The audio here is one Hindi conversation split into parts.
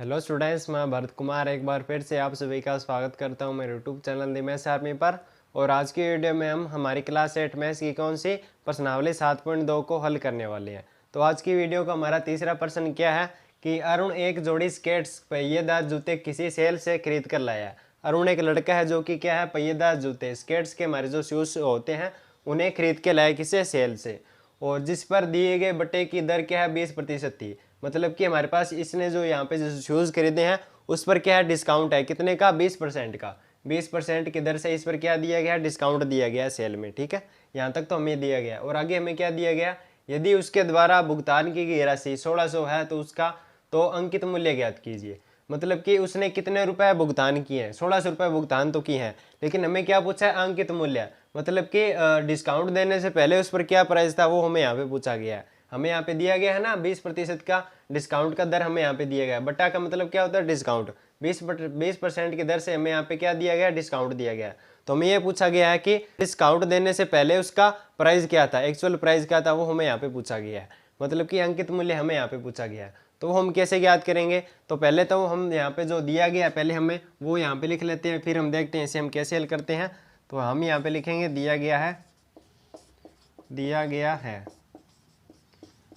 हेलो स्टूडेंट्स, मैं भरत कुमार एक बार फिर से आप सभी का स्वागत करता हूं मेरे YouTube channel the maths army पर। और आज की वीडियो में हम हमारी क्लास 8 मैथ्स की कौन सी प्रश्नावली 7.2 को हल करने वाले हैं। तो आज की वीडियो का हमारा तीसरा प्रश्न क्या है कि अरुण एक जोड़ी स्केट्स पहिएदार जूते किसी सेल से खरीद कर लाया है। अरुण एक लड़का है जो कि क्या है, पहिएदार जूते स्केट्स के हमारे जो शूज होते हैं उन्हें खरीद के लाया किसी सेल से, और जिस पर दिए गए बटे की दर क्या है 20% थी। मतलब कि हमारे पास इसने जो यहाँ पे जो शूज़ खरीदे हैं उस पर क्या है, डिस्काउंट है कितने का, 20% का। 20% की दर से इस पर क्या दिया गया है, डिस्काउंट दिया गया है सेल में। ठीक है, यहाँ तक तो हमें दिया गया। और आगे हमें क्या दिया गया, यदि उसके द्वारा भुगतान की गई राशि 1600 है तो उसका तो अंकित मूल्य ज्ञात कीजिए। मतलब कि उसने कितने रुपए भुगतान किए हैं, 1600 रुपये भुगतान तो किए हैं, लेकिन हमें क्या पूछा है, अंकित मूल्य। मतलब कि डिस्काउंट देने से पहले उस पर क्या प्राइस था वो हमें यहाँ पे पूछा गया है। हमें यहाँ पे दिया गया है ना 20% का डिस्काउंट का दर हमें यहाँ पे दिया गया है। बटा का मतलब क्या होता है, डिस्काउंट। 20% की दर से हमें यहाँ पे क्या दिया गया, डिस्काउंट दिया गया है। तो हमें ये पूछा गया है कि डिस्काउंट देने से पहले उसका प्राइस क्या था, एक्चुअल प्राइस क्या था, वो हमें यहाँ पे पूछा गया है। मतलब कि अंकित मूल्य हमें यहाँ पे पूछा गया है। तो वो हम कैसे याद करेंगे, तो पहले तो हम यहाँ पे जो दिया गया है पहले हमें वो यहाँ पे लिख लेते हैं, फिर हम देखते हैं इसे हम कैसे हल करते हैं। तो हम यहाँ पे लिखेंगे दिया गया है।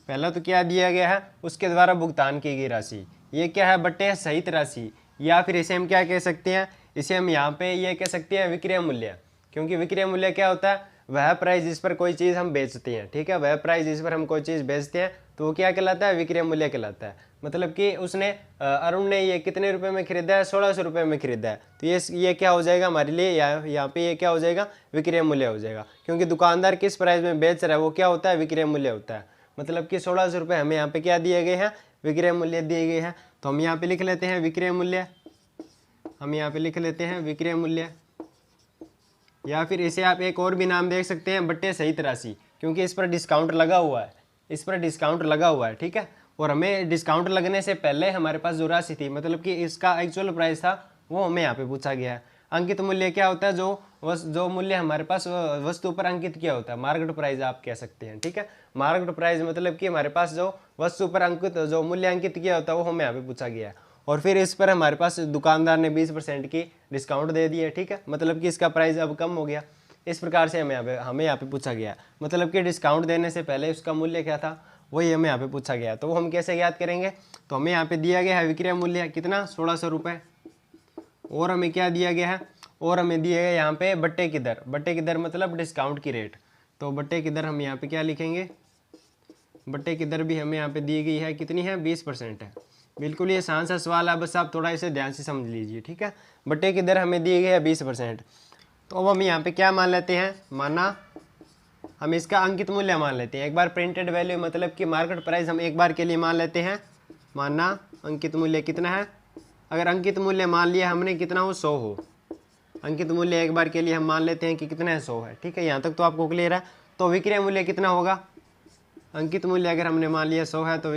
पहला तो क्या दिया गया है, उसके द्वारा भुगतान की गई राशि, ये क्या है, बटे सहित राशि, या फिर इसे हम क्या कह सकते हैं, इसे हम यहाँ पे ये कह सकते हैं विक्रय मूल्य। क्योंकि विक्रय मूल्य क्या होता है, वह प्राइस जिस पर कोई चीज़ हम बेचते हैं। ठीक है, वह प्राइस जिस पर हम कोई चीज़ बेचते हैं तो वो क्या कहलाता है, विक्रय मूल्य कहलाता है। मतलब कि उसने अरुण ने ये कितने रुपए में खरीदा है, 1600 रुपये में खरीदा है। तो ये क्या हो जाएगा हमारे लिए, यहाँ पे ये क्या हो जाएगा, विक्रय मूल्य हो जाएगा। क्योंकि दुकानदार किस प्राइस में बेच रहा है वो क्या होता है, विक्रय मूल्य होता है। मतलब कि 1600 रुपये हमें यहाँ पे क्या दिए गए हैं, विक्रय मूल्य दिए गए हैं। तो हम यहाँ पे लिख लेते हैं विक्रय मूल्य, हम यहाँ पे लिख लेते हैं विक्रय मूल्य, या फिर इसे आप एक और भी नाम देख सकते हैं, बट्टे सहित राशि, क्योंकि इस पर डिस्काउंट लगा हुआ है, इस पर डिस्काउंट लगा हुआ है। ठीक है, और हमें डिस्काउंट लगने से पहले हमारे पास जो राशि थी, मतलब कि इसका एक्चुअल प्राइस था, वो हमें यहाँ पे पूछा गया है। अंकित मूल्य क्या होता है, जो मूल्य हमारे पास वस्तु पर अंकित किया होता है, मार्केट प्राइस आप कह सकते हैं। ठीक है, मार्केट प्राइस मतलब कि हमारे पास जो वस्तु पर अंकित जो मूल्य अंकित किया होता है वो हमें यहाँ पे पूछा गया है। और फिर इस पर हमारे पास दुकानदार ने 20% की डिस्काउंट दे दी है। ठीक है, मतलब कि इसका प्राइस अब कम हो गया। इस प्रकार से हमें यहाँ पे पूछा गया, मतलब कि डिस्काउंट देने से पहले उसका मूल्य क्या था वही हमें यहाँ पे पूछा गया। तो वो हम कैसे याद करेंगे, तो हमें यहाँ पे दिया गया है विक्रय मूल्य कितना, 1600 रुपये। और हमें क्या दिया गया है, और हमें दिया गया यहाँ पे बट्टे की दर, बट्टे की दर मतलब डिस्काउंट की रेट। तो बट्टे की दर हम यहाँ पे क्या लिखेंगे, बट्टे की दर भी हमें यहाँ पे दी गई है, कितनी है, 20% है। बिल्कुल ये आसान सा सवाल है, बस आप थोड़ा इसे ध्यान से समझ लीजिए। ठीक है, बट्टे की दर हमें दी गई है 20%। तो अब हम यहाँ पे क्या मान लेते हैं, माना हम इसका अंकित मूल्य मान लेते हैं। एक बार प्रिंटेड वैल्यू मतलब कि मार्केट प्राइस हम एक बार के लिए मान लेते हैं। माना अंकित मूल्य कितना है, अगर अंकित मूल्य मान लिया हमने कितना हो, 100 हो। अंकित मूल्य एक बार के लिए हम मान लेते हैं कि कितना है, 100 है। ठीक है, यहाँ तक तो आपको क्लियर है। तो विक्रय मूल्य कितना होगा, अंकित मूल्य अगर हमने मान लिया 100 है तो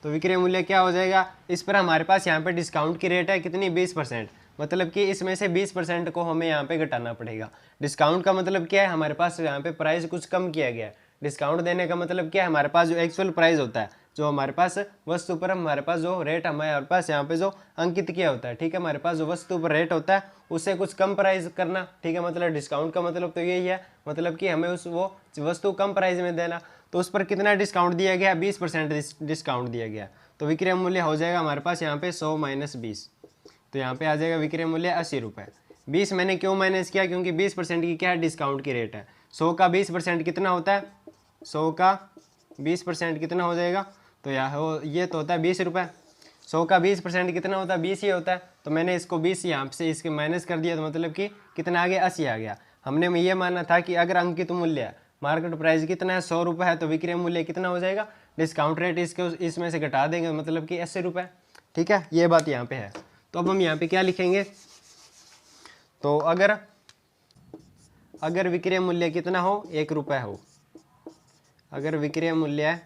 विक्रय मूल्य क्या हो जाएगा, इस पर हमारे पास यहाँ पे डिस्काउंट की रेट है कितनी, 20%। मतलब कि इसमें से 20% को हमें यहाँ पे घटाना पड़ेगा। डिस्काउंट का मतलब क्या है, हमारे पास यहाँ पे प्राइस कुछ कम किया गया है। डिस्काउंट देने का मतलब क्या है, हमारे पास जो एक्चुअल प्राइस होता है, जो हमारे पास वस्तु पर हमारे पास जो रेट हमारे पास यहाँ पे जो अंकित किया होता है। ठीक है, हमारे पास जो वस्तु पर रेट होता है उससे कुछ कम प्राइस करना। ठीक है, मतलब डिस्काउंट का मतलब तो यही है, मतलब कि हमें वो वस्तु कम प्राइस में देना। तो उस पर कितना डिस्काउंट दिया गया, 20% डिस्काउंट दिया गया। तो विक्रय मूल्य हो जाएगा हमारे पास यहाँ पे 100 माइनस 20। तो यहाँ पे आ जाएगा विक्रय मूल्य 80 रुपये। 20 मैंने क्यों माइनस किया, क्योंकि 20% की क्या है, डिस्काउंट की रेट है। 100 का 20% कितना होता है, 100 का 20% कितना हो जाएगा, तो ये तो होता है 20 रुपये। 100 का 20% कितना होता है, 20 ही होता है। तो मैंने इसको 20 यहाँ से इसके माइनस कर दिया, तो मतलब कि कितना आ गया, 80 आ गया। हमने ये माना था कि अगर अंकित मूल्य मार्केट प्राइस कितना है, 100 रुपये है, तो विक्रय मूल्य कितना हो जाएगा, डिस्काउंट रेट इसमें से घटा देंगे, मतलब कि 80 रुपये। ठीक है, ये बात यहाँ पे है। तो अब हम यहाँ पे क्या लिखेंगे, तो अगर विक्रय मूल्य कितना हो, 1 रुपये हो, अगर विक्रय मूल्य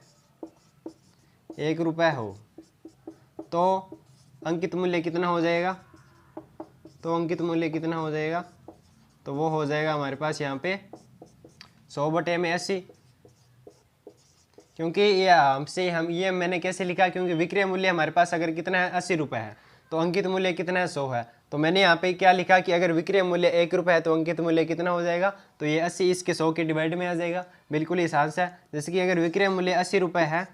1 रुपये हो तो अंकित मूल्य कितना हो जाएगा, तो अंकित मूल्य कितना हो जाएगा, तो वो हो जाएगा हमारे पास यहाँ पे 100 बटे में 80, क्योंकि ये हमसे हम ये मैंने कैसे लिखा, क्योंकि विक्रय मूल्य हमारे पास अगर कितना है 80 रुपये है, तो अंकित मूल्य कितना है 100 है। तो मैंने यहाँ पे क्या लिखा कि अगर विक्रय मूल्य 1 रुपये है तो अंकित मूल्य कितना हो जाएगा, तो ये 80 इसके 100 के डिवाइड में आ जाएगा। बिल्कुल इस हिसाब से, जैसे कि अगर विक्रय मूल्य 80 रुपये है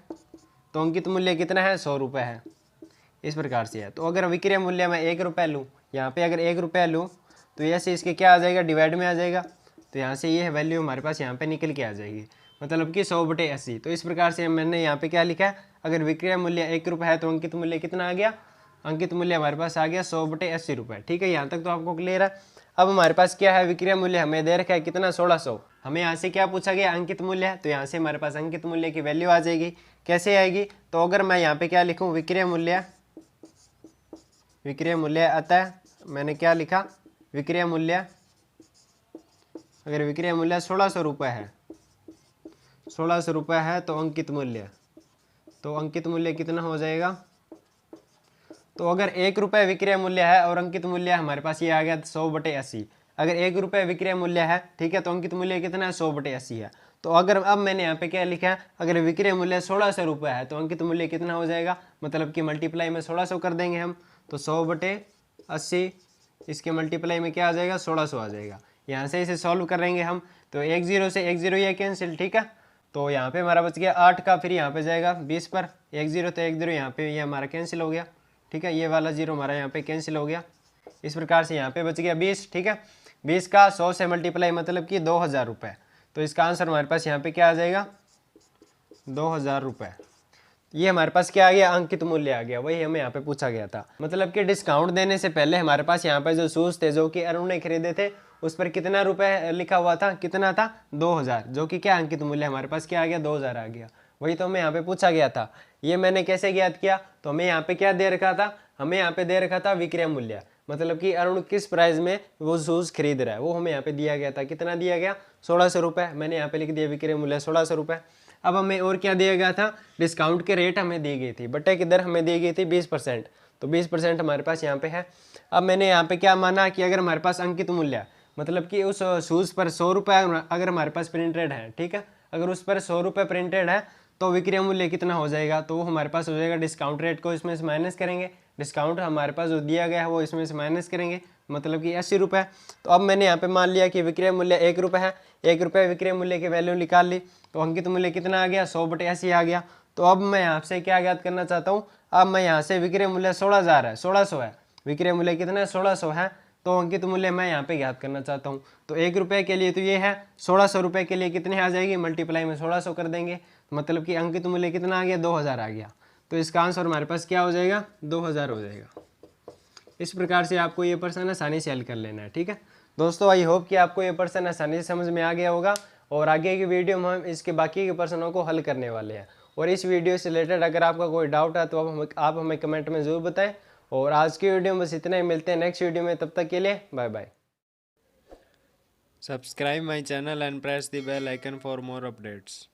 तो अंकित मूल्य कितना है 100 रुपये है, इस प्रकार से है। तो अगर विक्रय मूल्य मैं 1 रुपये लूँ, यहाँ पे अगर 1 रुपये लूँ तो ऐसे इसके क्या आ जाएगा, डिवाइड में आ जाएगा। तो यहाँ से ये वैल्यू हमारे पास यहाँ पे निकल के आ जाएगी, मतलब कि 100/80। तो इस प्रकार से मैंने यहाँ पे क्या लिखा है, अगर विक्रय मूल्य 1 रुपये है तो अंकित मूल्य कितना आ गया, अंकित मूल्य हमारे पास आ गया 100/80 रुपये। ठीक है, यहाँ तक तो आपको क्लियर है। अब हमारे पास क्या है, विक्रय मूल्य हमें दे रखा है कितना 1600। हमें यहाँ से क्या पूछा गया, अंकित मूल्य है, तो यहाँ से हमारे पास अंकित मूल्य की वैल्यू आ जाएगी। कैसे आएगी, तो अगर मैं यहाँ पे क्या लिखूँ, विक्रय मूल्य अतः मैंने क्या लिखा, विक्रय मूल्य, अगर विक्रय मूल्य 1600 रुपये है, 1600 रुपये है तो अंकित मूल्य कितना हो जाएगा। तो अगर 1 रुपये विक्रय मूल्य है और अंकित मूल्य हमारे पास ये आ गया 100/80। अगर 1 रुपये विक्रय मूल्य है, ठीक है, तो अंकित मूल्य कितना है 100/80 है। तो अगर अब मैंने यहाँ पे क्या लिखा है, अगर विक्रय मूल्य 1600 रुपये है तो अंकित मूल्य कितना हो जाएगा, मतलब कि मल्टीप्लाई में 1600 कर देंगे हम, तो 100/80 इसके मल्टीप्लाई में क्या आ जाएगा, 1600 आ जाएगा। यहाँ से इसे सॉल्व करेंगे हम, तो 1 0 से 1 0 ये कैंसिल, ठीक है। तो यहाँ पे हमारा बच गया 8 का, फिर यहाँ पे जाएगा 20 पर, 1 0 तो 1 0 यहाँ पे ये हमारा कैंसिल हो गया, ठीक है, ये वाला 0 हमारा यहाँ पे कैंसिल हो गया। इस प्रकार से यहाँ पे बच गया 20, ठीक है। 20 का 100 से मल्टीप्लाई मतलब कि 2000 रुपये। तो इसका आंसर हमारे पास यहाँ पे क्या आ जाएगा, 2000 रुपये। ये हमारे पास क्या आ गया, अंकित मूल्य आ गया, वही हमें यहाँ पे पूछा गया था। मतलब कि डिस्काउंट देने से पहले हमारे पास यहाँ पे जो शूज थे जो कि अरुण ने खरीदे थे, उस पर कितना रुपए लिखा हुआ था, कितना था 2000, जो कि क्या अंकित मूल्य हमारे पास क्या आ गया, 2000 आ गया। वही तो हमें यहाँ पे पूछा गया था। ये मैंने कैसे ज्ञात किया, तो हमें यहाँ पे क्या दे रखा था, हमें यहाँ पे दे रखा था विक्रय मूल्य, मतलब कि अरुण किस प्राइस में वो शूज खरीद रहा है, वो हमें यहाँ पे दिया गया था। कितना दिया गया, 1600 रुपये। मैंने यहाँ पे लिख दिया विक्रय मूल्य 1600 रुपये। अब हमें और क्या दिया गया था, डिस्काउंट के रेट हमें दी गई थी, बटे की दर हमें दी गई थी 20%, तो 20% हमारे पास यहाँ पे है। अब मैंने यहाँ पे क्या माना कि अगर हमारे पास अंकित मूल्य, मतलब कि उस शूज़ पर 100 रुपये अगर हमारे पास प्रिंटेड है, ठीक है, अगर उस पर 100 रुपये प्रिंटेड है तो विक्रय मूल्य कितना हो जाएगा, तो वो हमारे पास हो जाएगा, डिस्काउंट रेट को इसमें से माइनस करेंगे, डिस्काउंट हमारे पास जो दिया गया है वो इसमें से माइनस करेंगे, मतलब कि 80 रुपये। तो अब मैंने यहाँ पे मान लिया कि विक्रय मूल्य 1 रुपये है, 1 रुपये विक्रय मूल्य की वैल्यू निकाल ली, तो अंकित मूल्य कितना आ गया, 100/80 आ गया। तो अब मैं यहाँ से क्या ज्ञात करना चाहता हूँ, अब मैं यहाँ से विक्रय मूल्य 16000 है, 1600 है, विक्रय मूल्य कितना है 1600 है, तो अंकित मूल्य मैं यहाँ पे ज्ञात करना चाहता हूँ। तो 1 रुपये के लिए तो ये है, 1600 रुपये के लिए कितने आ जाएगी, मल्टीप्लाई में 1600 कर देंगे, मतलब कि अंकित मूल्य कितना आ गया, 2000 आ गया। तो इसका आंसर हमारे पास क्या हो जाएगा, 2000 हो जाएगा। इस प्रकार से आपको ये प्रश्न आसानी से हल कर लेना है, ठीक है दोस्तों। आई होप कि आपको ये प्रश्न आसानी से समझ में आ गया होगा, और आगे की वीडियो में हम इसके बाकी के प्रश्नों को हल करने वाले हैं। और इस वीडियो से रिलेटेड अगर आपका कोई डाउट है तो आप हमें कमेंट में ज़रूर बताएं। और आज की वीडियो में बस इतना ही, मिलते हैं नेक्स्ट वीडियो में, तब तक के लिए bye bye. Subscribe my channel and press the bell icon for more updates.